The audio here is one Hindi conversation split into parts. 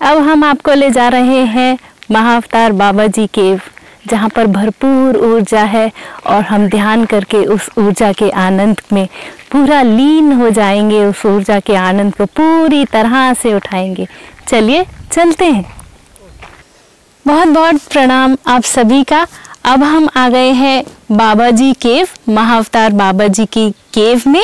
अब हम आपको ले जा रहे हैं महाअवतार बाबा जी केव, जहाँ पर भरपूर ऊर्जा है और हम ध्यान करके उस ऊर्जा के आनंद में पूरा लीन हो जाएंगे, उस ऊर्जा के आनंद को पूरी तरह से उठाएंगे। चलिए चलते हैं। बहुत बहुत प्रणाम आप सभी का। अब हम आ गए हैं बाबा जी केव, महाअवतार बाबा जी की केव में।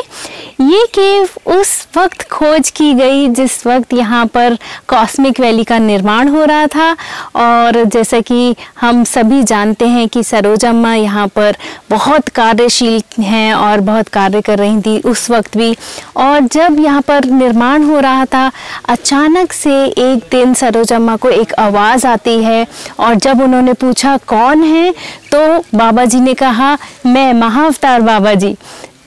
ये केव उस वक्त खोज की गई जिस वक्त यहाँ पर कॉस्मिक वैली का निर्माण हो रहा था, और जैसा कि हम सभी जानते हैं कि सरोजम्मा यहाँ पर बहुत कार्यशील हैं और बहुत कार्य कर रही थी उस वक्त भी। और जब यहाँ पर निर्माण हो रहा था, अचानक से एक दिन सरोजम्मा को एक आवाज़ आती है, और जब उन्होंने पूछा कौन है, तो बाबा जी ने कहा मैं महाअवतार बाबा जी।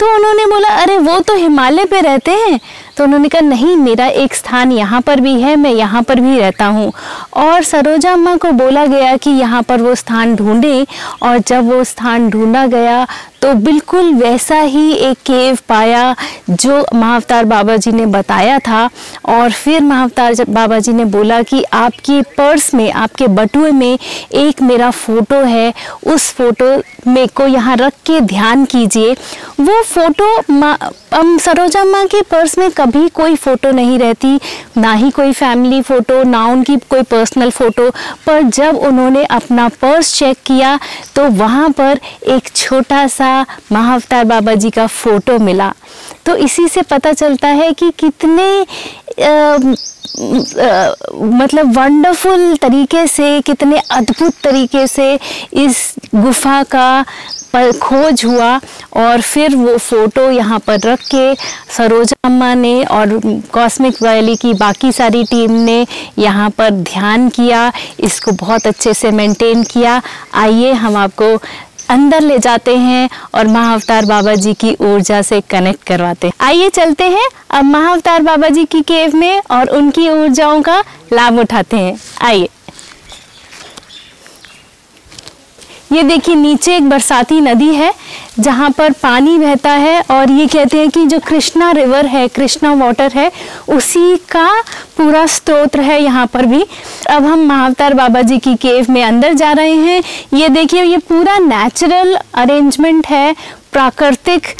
तो उन्होंने बोला अरे वो तो हिमालय पे रहते हैं। तो उन्होंने कहा नहीं, मेरा एक स्थान यहाँ पर भी है, मैं यहाँ पर भी रहता हूँ। और सरोजम्मा को बोला गया कि यहाँ पर वो स्थान ढूंढें, और जब वो स्थान ढूंढा गया तो बिल्कुल वैसा ही एक केव पाया जो महाअवतार बाबा जी ने बताया था। और फिर महाअवतार बाबा जी ने बोला कि आपके पर्स में, आपके बटुए में एक मेरा फ़ोटो है, उस फोटो में को यहाँ रख के ध्यान कीजिए। वो फ़ोटो सरोजम्मा के पर्स में कभी कोई फ़ोटो नहीं रहती, ना ही कोई फैमिली फ़ोटो, ना उनकी कोई पर्सनल फ़ोटो। पर जब उन्होंने अपना पर्स चेक किया तो वहाँ पर एक छोटा सा महाअवतार बाबा जी का फ़ोटो मिला। तो इसी से पता चलता है कि कितने मतलब वंडरफुल तरीके से, कितने अद्भुत तरीके से इस गुफा का खोज हुआ। और फिर वो फ़ोटो यहाँ पर रख के सरोजम्मा ने और कॉस्मिक वैली की बाकी सारी टीम ने यहाँ पर ध्यान किया, इसको बहुत अच्छे से मेंटेन किया। आइए हम आपको अंदर ले जाते हैं और महाअवतार बाबा जी की ऊर्जा से कनेक्ट करवाते हैं। आइए चलते हैं अब महाअवतार बाबा जी की केव में और उनकी ऊर्जाओं का लाभ उठाते हैं। आइए। ये देखिए नीचे एक बरसाती नदी है जहाँ पर पानी बहता है, और ये कहते हैं कि जो कृष्णा रिवर है, कृष्णा वाटर है, उसी का पूरा स्रोत है यहाँ पर भी। अब हम महाअवतार बाबा जी की केव में अंदर जा रहे हैं। ये देखिए ये पूरा नेचुरल अरेंजमेंट है, प्राकृतिक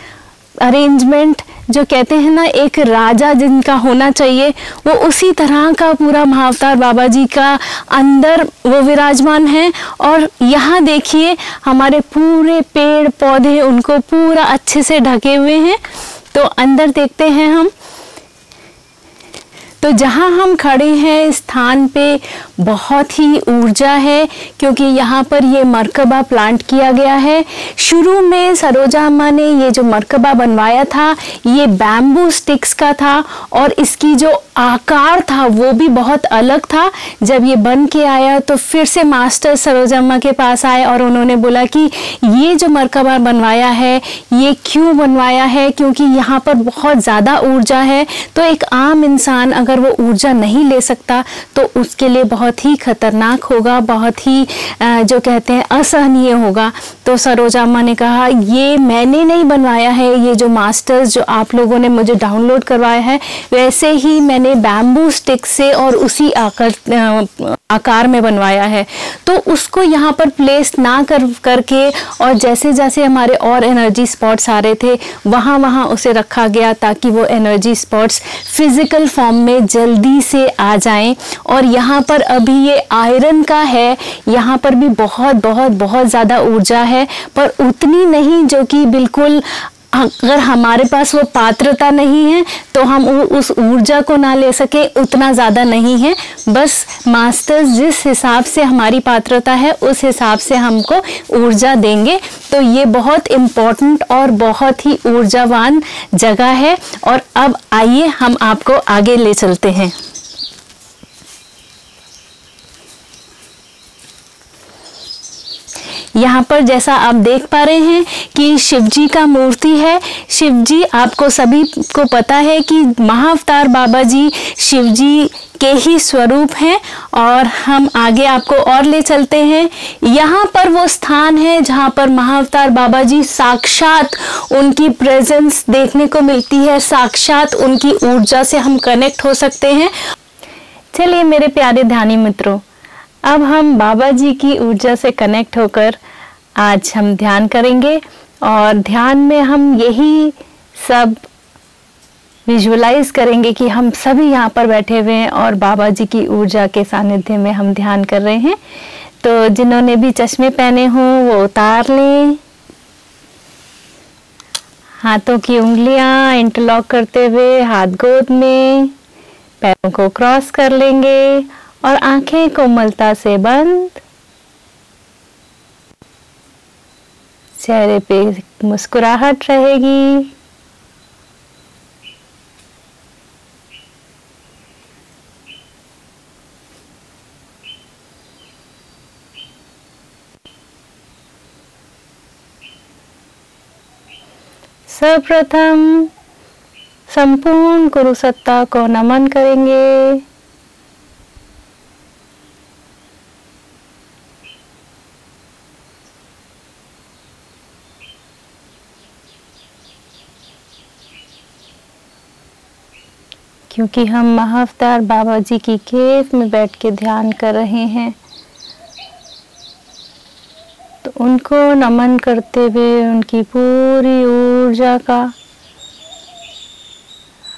अरेंजमेंट, जो कहते हैं ना एक राजा जिनका होना चाहिए, वो उसी तरह का पूरा महाअवतार बाबा जी का अंदर वो विराजमान है। और यहाँ देखिए हमारे पूरे पेड़ पौधे उनको पूरा अच्छे से ढके हुए हैं। तो अंदर देखते हैं हम। तो जहाँ हम खड़े हैं इस स्थान पे बहुत ही ऊर्जा है, क्योंकि यहाँ पर ये मरकबा प्लांट किया गया है। शुरू में सरोजम्मा ने ये जो मरकबा बनवाया था ये बैम्बू स्टिक्स का था, और इसकी जो आकार था वो भी बहुत अलग था। जब ये बन के आया तो फिर से मास्टर सरोजम्मा के पास आए और उन्होंने बोला कि ये जो मरकबा बनवाया है ये क्यों बनवाया है, क्योंकि यहाँ पर बहुत ज़्यादा ऊर्जा है। तो एक आम इंसान अगर वो ऊर्जा नहीं ले सकता तो उसके लिए बहुत ही खतरनाक होगा, बहुत ही जो कहते हैं असहनीय होगा। तो सरोजम्मा ने कहा ये मैंने नहीं बनवाया है, ये जो मास्टर्स जो आप लोगों ने मुझे डाउनलोड करवाया है वैसे ही मैंने बैम्बू स्टिक से और उसी आकार में बनवाया है। तो उसको यहाँ पर प्लेस ना करके और जैसे जैसे हमारे और एनर्जी स्पॉट्स आ रहे थे वहाँ उसे रखा गया ताकि वो एनर्जी स्पॉट्स फिजिकल फॉर्म में जल्दी से आ जाएं। और यहाँ पर अभी ये आयरन का है, यहाँ पर भी बहुत ज़्यादा ऊर्जा है, पर उतनी नहीं जो कि बिल्कुल अगर हमारे पास वो पात्रता नहीं है तो हम उस ऊर्जा को ना ले सके, उतना ज़्यादा नहीं है। बस मास्टर्स जिस हिसाब से हमारी पात्रता है उस हिसाब से हमको ऊर्जा देंगे। तो ये बहुत इम्पोर्टेंट और बहुत ही ऊर्जावान जगह है। और अब आइए हम आपको आगे ले चलते हैं। यहाँ पर जैसा आप देख पा रहे हैं कि शिवजी का मूर्ति है। शिवजी, आपको सभी को पता है कि महाअवतार बाबा जी शिवजी के ही स्वरूप हैं। और हम आगे आपको और ले चलते हैं। यहाँ पर वो स्थान है जहाँ पर महाअवतार बाबा जी साक्षात उनकी प्रेजेंस देखने को मिलती है, साक्षात उनकी ऊर्जा से हम कनेक्ट हो सकते हैं। चलिए मेरे प्यारे ध्यानी मित्रों, अब हम बाबा जी की ऊर्जा से कनेक्ट होकर आज हम ध्यान करेंगे। और ध्यान में हम यही सब विजुअलाइज करेंगे कि हम सभी यहाँ पर बैठे हुए हैं और बाबा जी की ऊर्जा के सानिध्य में हम ध्यान कर रहे हैं। तो जिन्होंने भी चश्मे पहने हों वो उतार लें। हाथों की उंगलियां इंटरलॉक करते हुए हाथ गोद में, पैरों को क्रॉस कर लेंगे और आंखें कोमलता से बंद। चेहरे पे मुस्कुराहट रहेगी। सर्वप्रथम संपूर्ण गुरु सत्ता को नमन करेंगे। क्योंकि हम महाअवतार बाबा जी की केव में बैठ के ध्यान कर रहे हैं, तो उनको नमन करते हुए उनकी पूरी ऊर्जा का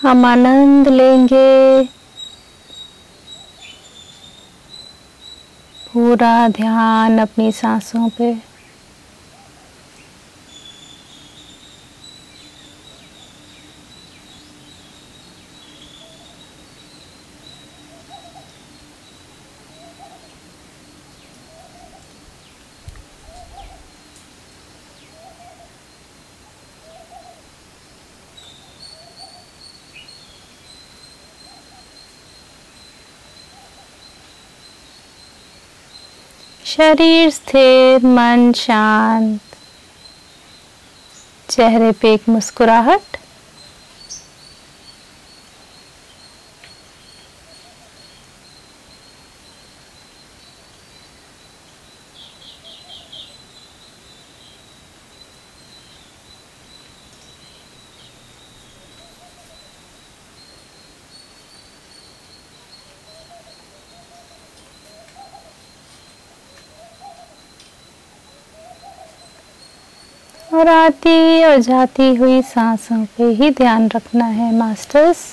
हम आनंद लेंगे। पूरा ध्यान अपनी सांसों पे। शरीर स्थिर, मन शांत, चेहरे पे एक मुस्कुराहट। और आती और जाती हुई सांसों पे ही ध्यान रखना है मास्टर्स।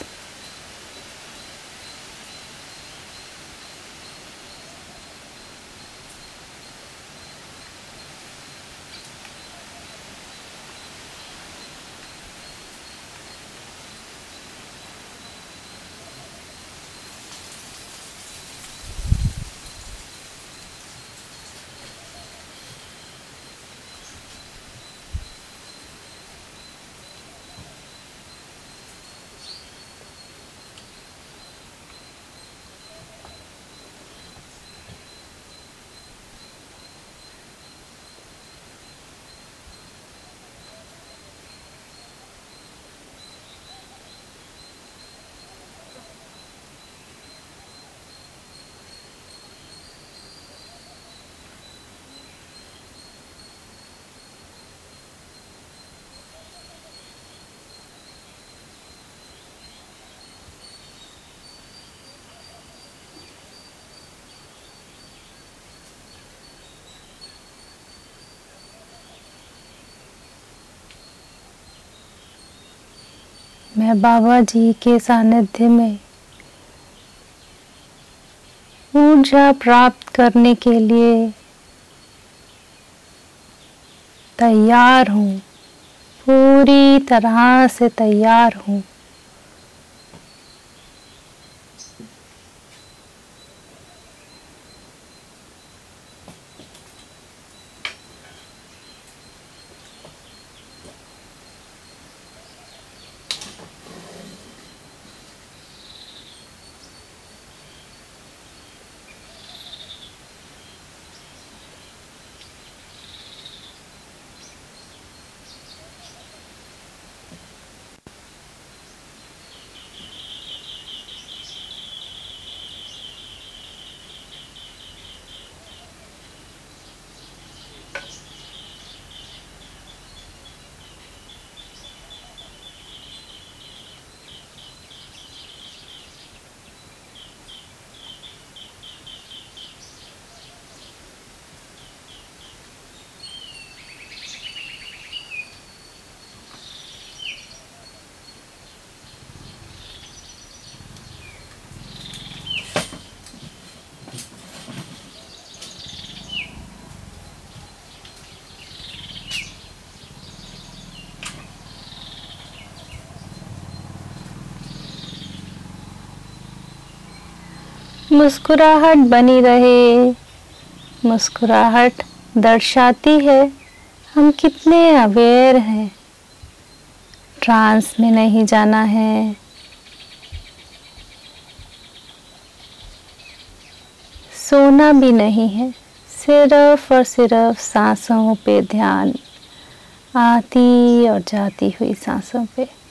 मैं बाबा जी के सानिध्य में ऊर्जा प्राप्त करने के लिए तैयार हूँ, पूरी तरह से तैयार हूँ। मुस्कुराहट बनी रहे। मुस्कुराहट दर्शाती है हम कितने अवेयर हैं। ट्रांस में नहीं जाना है। सोना भी नहीं है, सिर्फ और सिर्फ सांसों पे ध्यान, आती और जाती हुई सांसों पे।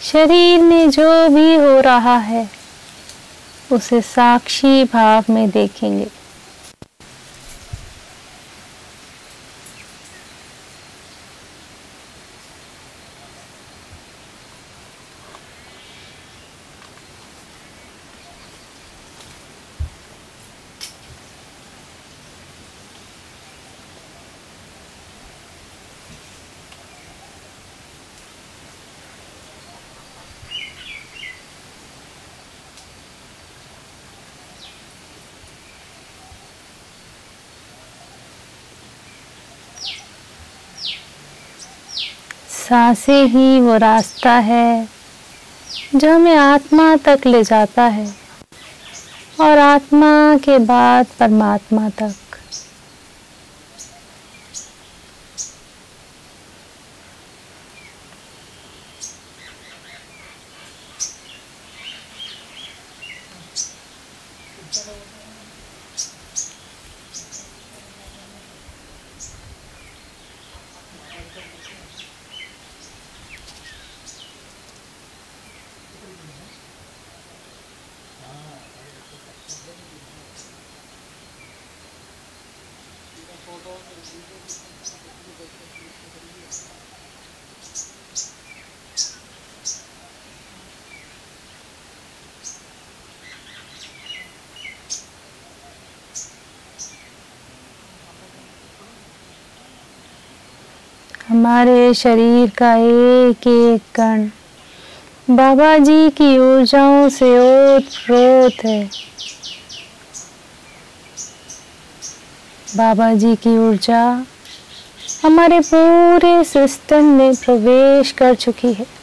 शरीर में जो भी हो रहा है उसे साक्षी भाव में देखेंगे। सांसें ही वो रास्ता है जो हमें आत्मा तक ले जाता है और आत्मा के बाद परमात्मा तक। हमारे शरीर का एक एक कण बाबा जी की ऊर्जाओं से ओत-प्रोत है। बाबा जी की ऊर्जा हमारे पूरे सिस्टम में प्रवेश कर चुकी है।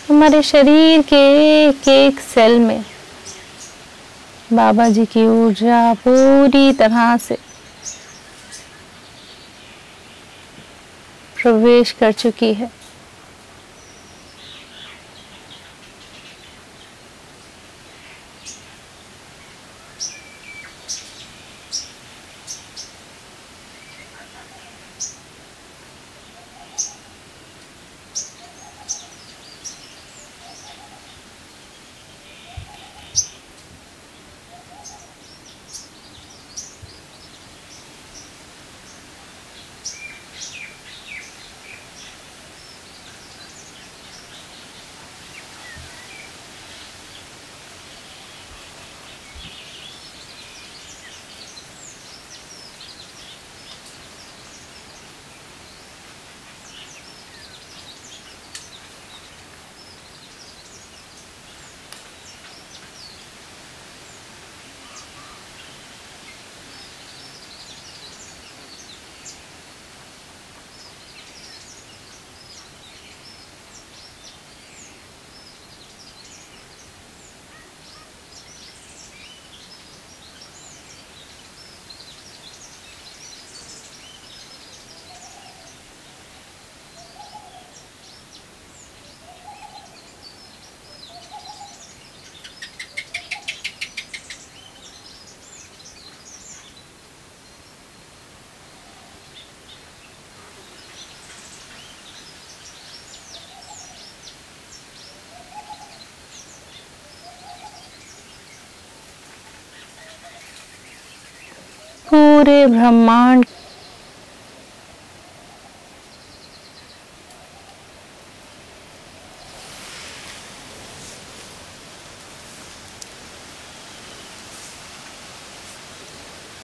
हमारे शरीर के एक एक सेल में बाबा जी की ऊर्जा पूरी तरह से प्रवेश कर चुकी है। पूरे ब्रह्मांड